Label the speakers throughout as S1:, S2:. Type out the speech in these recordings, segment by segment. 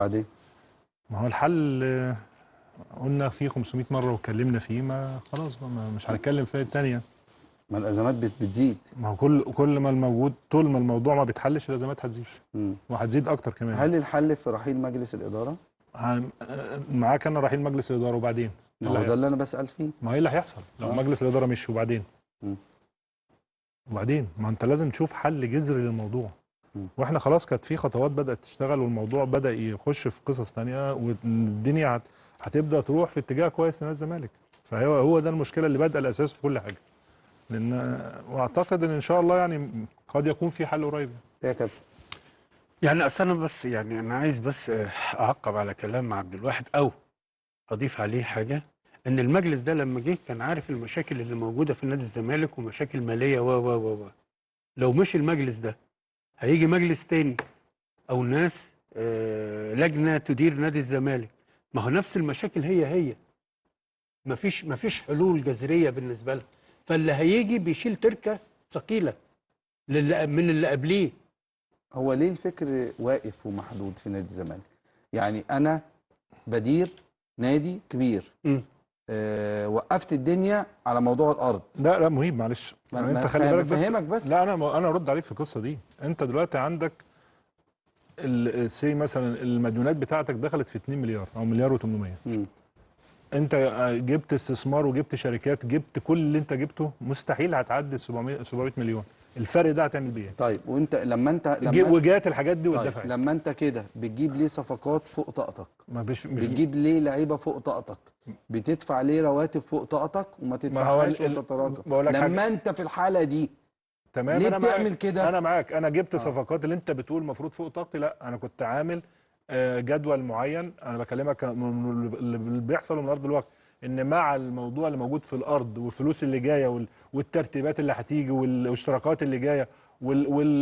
S1: بعدين
S2: ما هو الحل قلنا فيه 500 مره واتكلمنا فيه، ما خلاص بقى مش هنتكلم فيه الثانيه.
S1: ما الازمات بتزيد.
S2: ما هو كل ما الموجود، طول ما الموضوع ما بيتحلش الازمات هتزيد وهتزيد اكتر كمان.
S1: هل الحل في رحيل مجلس الاداره؟
S2: معاك انا رحيل مجلس الاداره وبعدين
S1: ما هو ده اللي انا بسال فيه.
S2: ما ايه اللي هيحصل لو مجلس الاداره مشي وبعدين؟ وبعدين ما انت لازم تشوف حل جذري للموضوع. واحنا خلاص كانت في خطوات بدات تشتغل والموضوع بدا يخش في قصص ثانيه والدنيا هتبدا تروح في اتجاه كويس لنادي الزمالك. فهو ده المشكله اللي بادئه الاساس في كل حاجه. لان واعتقد ان شاء الله يعني قد يكون في حل قريب.
S1: يا كابتن
S3: يعني اصل انا بس يعني انا عايز بس اعقب على كلام عبد الواحد او اضيف عليه حاجه. ان المجلس ده لما جه كان عارف المشاكل اللي موجوده في نادي الزمالك ومشاكل ماليه و لو مش المجلس ده هيجي مجلس تاني او ناس لجنه تدير نادي الزمالك، ما هو نفس المشاكل هي مفيش حلول جذريه بالنسبه لها. فاللي هيجي بيشيل تركه ثقيله من اللي قبليه.
S1: هو ليه الفكر واقف ومحدود في نادي الزمالك؟ يعني انا بدير نادي كبير، وقفت الدنيا على موضوع الارض.
S2: لا مهم، معلش يعني انت خلي بالك
S1: بس
S2: لا انا ارد عليك في القصه دي. انت دلوقتي عندك مثلا المديونات بتاعتك دخلت في 2 مليار او مليار و800. انت جبت استثمار وجبت شركات، جبت كل اللي انت جبته، مستحيل هتعدي 700 مليون. الفرق ده هتعمل بيه ايه؟
S1: طيب وانت لما
S2: وجات الحاجات دي واتدفعت.
S1: طيب لما انت كده بتجيب ليه صفقات فوق طاقتك؟ بتجيب ليه لعيبه فوق طاقتك؟ بتدفع ليه رواتب فوق طاقتك وما تدفعهاش وتتراكم؟ لما انت في الحاله دي
S2: تمام
S1: ليه بتعمل كده؟
S2: انا معاك. انا جبت صفقات اللي انت بتقول المفروض فوق طاقتي، لا انا كنت عامل جدول معين. انا بكلمك من اللي بيحصل من ارض الواقع، ان مع الموضوع اللي موجود في الارض والفلوس اللي جايه والترتيبات اللي هتيجي والاشتراكات اللي جايه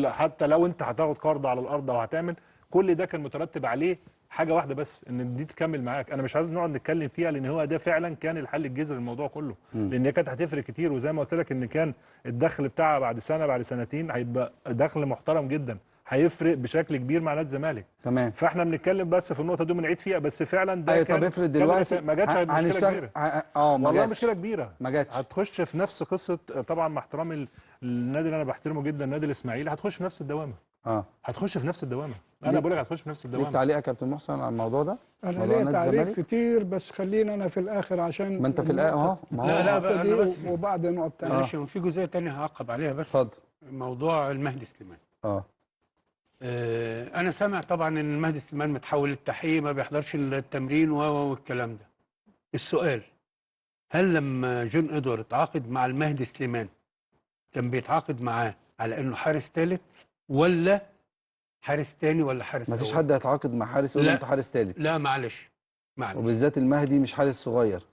S2: حتى لو انت هتاخد قرض على الارض او هتعمل، كل ده كان مترتب عليه حاجه واحده بس، ان دي تكمل معاك. انا مش عايز نقعد نتكلم فيها لان هو ده فعلا كان الحل الجذري للموضوع كله. لان هي كانت هتفرق كتير، وزي ما قلت لك ان كان الدخل بتاعها بعد سنه بعد سنتين هيبقى دخل محترم جدا، هيفرق بشكل كبير مع نادي الزمالك.
S1: تمام.
S2: فاحنا بنتكلم بس في النقطه دي وبنعيد فيها، بس فعلا ده
S1: أيوة. طب افرض دلوقتي
S2: ما جاتش مشكله كبيره. والله مشكله كبيره
S1: ما جاتش.
S2: هتخش في نفس قصه، طبعا مع احترامي النادي اللي انا بحترمه جدا، النادي الاسماعيلي، هتخش في نفس الدوامه. هتخش في نفس الدوامه. انا بقول لك هتخش في نفس الدوامه.
S1: ليك تعليق يا كابتن محسن على الموضوع ده؟
S4: انا ليا تعليق كتير، بس خلينا انا في الاخر عشان
S1: ما انت في الاخر اهو.
S3: لا انا بس
S4: وبعد نقط ثانيه.
S3: معلش في جزئيه ثانيه هعقب عليها بس.
S1: اتفضل.
S3: موضوع المهدي سليمان. انا سامع طبعا ان المهدي سليمان متحول للتحقيق، ما بيحضرش التمرين والكلام ده. السؤال، هل لما جون ادوارد اتعاقد مع المهدي سليمان كان بيتعاقد معاه على انه حارس ثالث ولا حارس ثاني ولا حارس؟
S1: ما فيش حد هيتعاقد مع حارس يقول انت حارس ثالث.
S3: لا معلش
S1: وبالذات المهدي مش حارس صغير.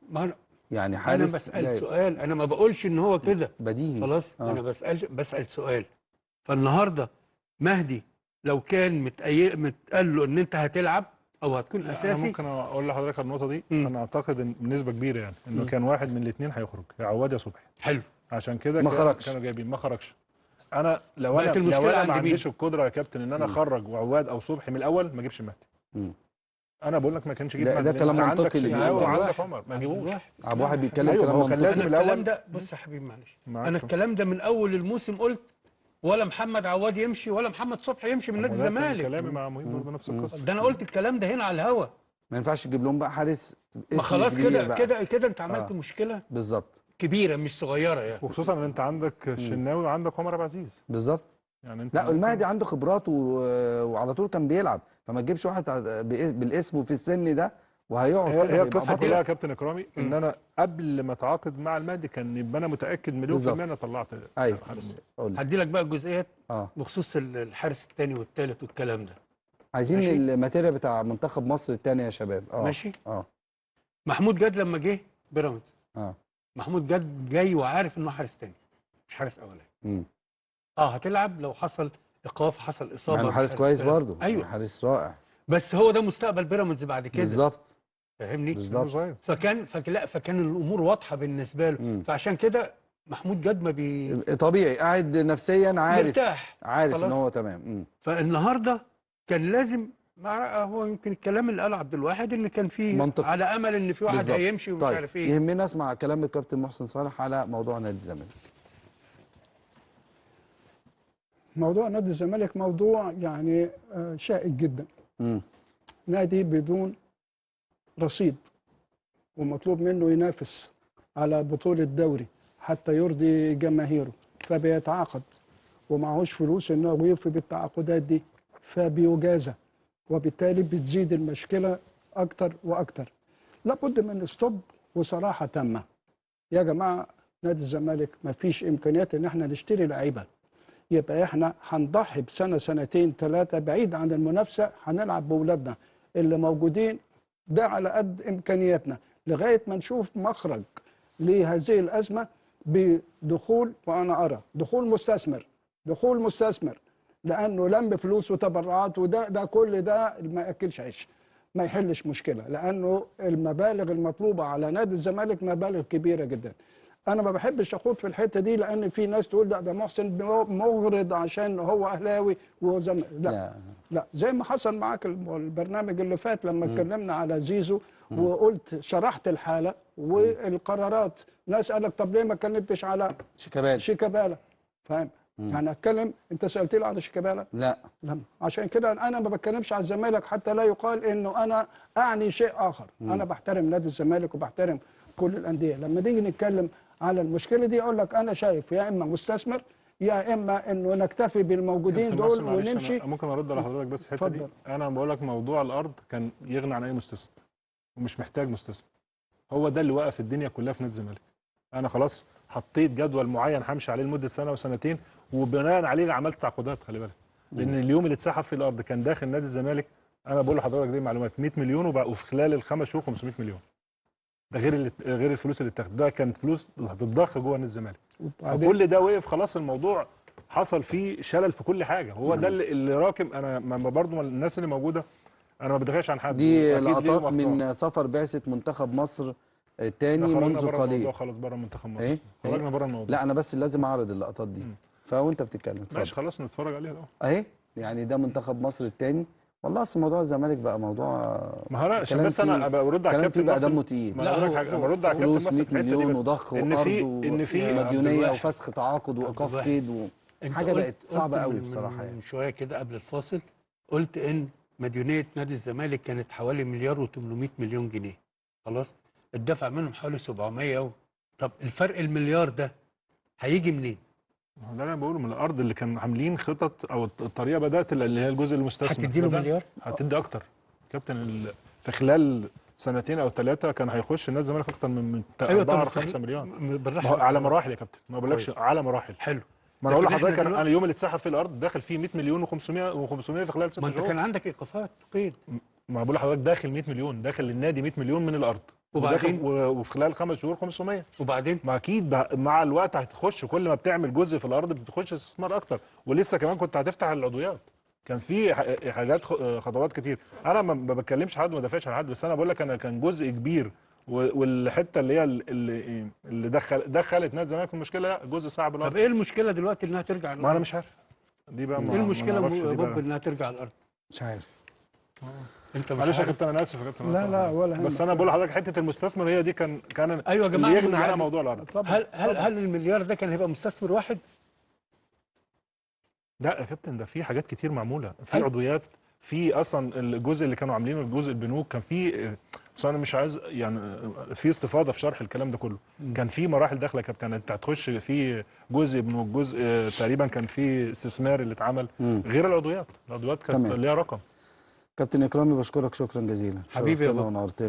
S1: يعني حارس.
S3: انا بسال سؤال، انا ما بقولش ان هو كده
S1: بديهي
S3: خلاص. انا بسال سؤال. فالنهارده مهدي لو كان متقال له ان انت هتلعب او هتكون اساسي،
S2: انا ممكن اقول لحضرتك النقطه دي. انا اعتقد ان بنسبه كبيره يعني انه كان واحد من الاثنين هيخرج، يا عواد يا صبحي.
S3: حلو.
S2: عشان كده
S1: ما خرجش.
S2: كانوا جايبين ما خرجش. انا لو انا ما عنديش القدره يا كابتن ان انا اخرج وعواد او صبحي من الاول، ما اجيبش المهدي. انا بقول لك ما كانش جيب
S1: ده كلام منطقي اللي
S2: بيقوله. وعندك عمر ما جيبوش.
S1: عبد الواحد بيتكلم كلام منطقي.
S2: كان لازم
S3: الكلام ده. بص يا حبيبي معلش، انا الكلام ده من اول الموسم قلت ولا محمد عواد يمشي ولا محمد صبحي يمشي من نادي الزمالك.
S2: كلامي مع مهيب برضه نفس القصه.
S3: ده انا قلت الكلام ده هنا على الهوا.
S1: ما ينفعش تجيب لهم بقى حارس.
S3: ما خلاص كده انت عملت مشكله
S1: بالظبط
S3: كبيره مش صغيره يعني.
S2: وخصوصا ان انت عندك الشناوي وعندك عمر عبد العزيز.
S1: بالظبط.
S2: يعني انت
S1: لا المهدي عنده خبرات وعلى طول كان بيلعب، فما تجيبش واحد بالاسم وفي السن ده وهيقعد.
S2: هي القصه كلها يا كابتن اكرامي ان انا قبل ما اتعاقد مع المهدي كان يبقى انا متاكد مليون في المية انا طلعت.
S1: ايوه
S3: هدي لك بقى الجزئيات بخصوص الحارس الثاني والثالث والكلام ده.
S1: عايزين الماتيريال بتاع منتخب مصر الثاني يا شباب.
S3: ماشي. محمود جاد لما جه بيراميدز، محمود جاد جاي وعارف انه حارس ثاني مش حارس اولاني. هتلعب لو حصل ايقاف، حصل اصابه.
S1: يعني حارس كويس برضه.
S3: ايوه
S1: حارس رائع،
S3: بس هو ده مستقبل بيراميدز بعد كده.
S1: بالظبط.
S3: فاهمني؟
S1: بالظبط.
S3: فكان الامور واضحه بالنسبه له. فعشان كده محمود جاد ما
S1: طبيعي قاعد نفسيا عارف،
S3: مرتاح،
S1: عارف ان هو تمام.
S3: فالنهارده كان لازم هو يمكن الكلام اللي قاله عبد الواحد ان كان فيه
S1: منطقي.
S3: على امل ان في واحد
S1: بالظبط.
S3: هيمشي ومش
S1: طيب
S3: عارف ايه.
S1: يهمنا اسمع كلام الكابتن محسن صالح على موضوع نادي الزمالك.
S4: موضوع نادي الزمالك موضوع يعني شائك جدا. نادي بدون رصيد ومطلوب منه ينافس على بطولة دوري حتى يرضي جماهيره، فبيتعاقد ومعهوش فلوس انه يوفي بالتعاقدات دي، فبيجازى، وبالتالي بتزيد المشكلة اكتر واكتر. لابد من ستوب وصراحة تامة. يا جماعة نادي الزمالك ما فيش امكانيات ان احنا نشتري لعيبة، يبقى احنا هنضحي بسنة سنتين ثلاثة بعيد عن المنافسة، هنلعب بأولادنا اللي موجودين ده على قد إمكانياتنا لغاية ما نشوف مخرج لهذه الأزمة بدخول، وأنا أرى دخول مستثمر لأنه لم فلوس وتبرعات، وده كل ده ما يأكلش عيش، ما يحلش مشكلة، لأنه المبالغ المطلوبة على نادي الزمالك مبالغ كبيرة جدا. انا ما بحبش اخوض في الحته دي، لان في ناس تقول ده محسن مغرض عشان هو اهلاوي لا زي ما حصل معاك البرنامج اللي فات لما اتكلمنا على زيزو وقلت شرحت الحاله والقرارات. ناس قال لك طب ليه ما اتكلمتش على شيكابالا فاهم؟ يعني اتكلم، انت سالتني على شيكابالا؟
S1: لا
S4: عشان كده انا ما بتكلمش على الزمالك حتى لا يقال انه انا اعني شيء اخر. انا بحترم نادي الزمالك وبحترم كل الانديه. لما نيجي نتكلم على المشكله دي اقول لك انا شايف يا اما مستثمر يا اما انه نكتفي بالموجودين دول ونمشي.
S2: ممكن ارد على حضرتك بس في الحته دي؟ انا بقول لك موضوع الارض كان يغني عن اي مستثمر ومش محتاج مستثمر. هو ده اللي وقف الدنيا كلها في نادي الزمالك. انا خلاص حطيت جدول معين همشي عليه لمده سنه وسنتين، وبناء عليه عملت تعاقدات. خلي بالك لان اليوم اللي اتسحب فيه الارض كان داخل نادي الزمالك، انا بقول لحضرتك دي معلومات، 100 مليون وفي خلال الخمس شهور 500 مليون. ده غير الفلوس اللي اتاخدت، ده كان فلوس هتتضخ جوه نادي الزمالك. فكل ده وقف خلاص، الموضوع حصل فيه شلل في كل حاجه. هو ده اللي راكم. انا برضو الناس اللي موجوده انا ما بدافعش عن حد.
S1: دي لقطات من سفر بعثه منتخب مصر الثاني منذ قليل.
S2: خلاص بره منتخب مصر. خرجنا بره الموضوع.
S1: لا انا بس لازم اعرض اللقطات دي. فوانت بتتكلم
S2: ماشي خلاص نتفرج عليها اهو.
S1: اهي يعني ده منتخب مصر الثاني. والله اصل موضوع الزمالك بقى موضوع
S2: ما هو عشان بس انا برد على الكابتن
S1: بقى دمه تقيل.
S2: لا انا برد على الكابتن مصر في الحته دي بس
S1: وضخ وارض في مديونيه وفسخ تعاقد وايقاف قيد حاجه بقت صعبه قوي بصراحه.
S3: يعني من شويه كده قبل الفاصل قلت ان مديونيه نادي الزمالك كانت حوالي مليار و800 مليون جنيه. خلاص اتدفع منهم حوالي 700 طب الفرق المليار ده هيجي منين؟
S2: ده انا بقوله من الارض اللي كانوا عاملين خطط او الطريقه بدات اللي هي الجزء المستثمر.
S3: هتديله مليار؟
S2: هتدي اكتر كابتن. في خلال سنتين او ثلاثه كان هيخش النادي الزمالك اكتر من 4 أو 5 مليون على مراحل يا كابتن. ما بقولكش على مراحل.
S3: حلو.
S2: ما انا اقول لحضرتك انا اليوم اللي اتسحب فيه الارض داخل فيه 100 مليون و500 في خلال 6 شهور.
S3: ما انت كان عندك ايقافات قيد.
S2: ما بقول لحضرتك داخل 100 مليون، داخل للنادي 100 مليون من الارض وبعدين وفي خلال 5 شهور 500.
S3: وبعدين
S2: ما اكيد مع الوقت هتخش، كل ما بتعمل جزء في الارض بتخش استثمار اكتر. ولسه كمان كنت هتفتح العضويات. كان في حاجات خطوات كتير. انا ما بتكلمش حد وما دافعش عن حد، بس انا بقول لك انا كان جزء كبير والحته اللي هي اللي دخلت نادي الزمالك في المشكله. لا جزء صعب الارض.
S3: طب ايه المشكله دلوقتي انها ترجع الارض؟
S2: ما انا مش عارف دي بقى.
S3: ايه المشكله بوب انها ترجع الارض؟
S1: مش عارف.
S2: انت مش معلش يا كابتن انا اسف يا كابتن.
S4: لا ولا
S2: بس انا بقول لحضرتك حته المستثمر هي دي كان
S3: ايوه يا جماعه
S2: اللي يغني عنها موضوع الارض.
S3: هل المليار ده كان هيبقى مستثمر واحد؟
S2: لا يا كابتن، ده في حاجات كتير معموله، في عضويات، في اصلا الجزء اللي كانوا عاملينه الجزء البنوك كان في. بس انا مش عايز يعني في استفاضه في شرح الكلام ده كله. كان في مراحل داخله يا كابتن. انت هتخش في جزء بنوك، جزء تقريبا كان في استثمار اللي اتعمل غير العضويات كانت ليها رقم.
S1: كابتن اكرامي بشكرك شكرا جزيلا.
S3: حبيبي
S1: ونورتنا.